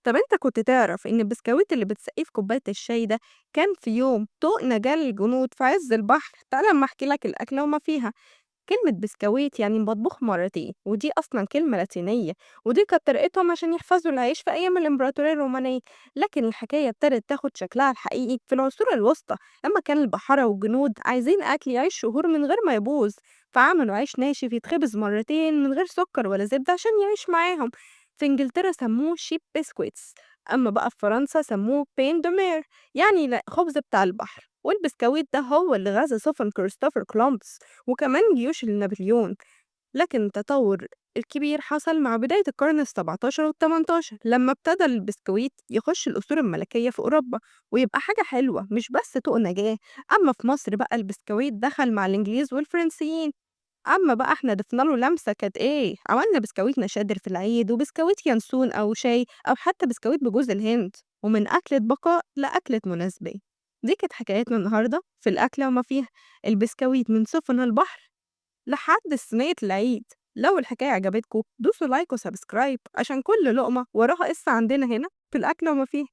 طب أنت كنت تعرف إن البسكويت اللي بتسقيه في كوباية الشاي ده كان في يوم طوق نجاة للجنود في عز البحر؟ تعالَ أمّا أحكي لك الأكلة وما فيها. كلمة بسكويت يعني مطبوخ مرتين، ودي أصلا كلمة لاتينية، ودي كانت طريقتهم عشان يحفظوا العيش في أيام الإمبراطورية الرومانية. لكن الحكاية ابتدت تاخد شكلها الحقيقي في العصور الوسطى، لما كان البحارة والجنود عايزين أكل يعيش شهور من غير ما يبوظ، فعملوا عيش ناشف يتخبز مرتين من غير سكر ولا زبدة عشان يعيش معاهم. في إنجلترا سموه شيب بسكويتس، أما بقى في فرنسا سموه بين دومير، يعني خبز بتاع البحر. والبسكويت ده هو اللي غزا سفن كريستوفر كولومبس وكمان جيوش نابليون. لكن التطور الكبير حصل مع بداية القرن السبعتاشر والتمنتاشر، لما ابتدى البسكويت يخش الأسطول الملكية في أوروبا ويبقى حاجة حلوة مش بس طوق نجاة. أما في مصر بقى البسكويت دخل مع الإنجليز والفرنسيين. أما بقى إحنا ضفنا له لمسة كانت إيه؟ عملنا بسكويت نشادر في العيد وبسكويت ينسون أو شاي أو حتى بسكويت بجوز الهند، ومن أكلة بقاء لأكلة مناسبة. دي كانت حكايتنا النهاردة في الأكلة وما فيها. البسكويت من سفن البحر لحد صينية العيد. لو الحكاية عجبتكم دوسوا لايك وسبسكرايب عشان كل لقمة وراها قصة عندنا هنا في الأكلة وما فيها.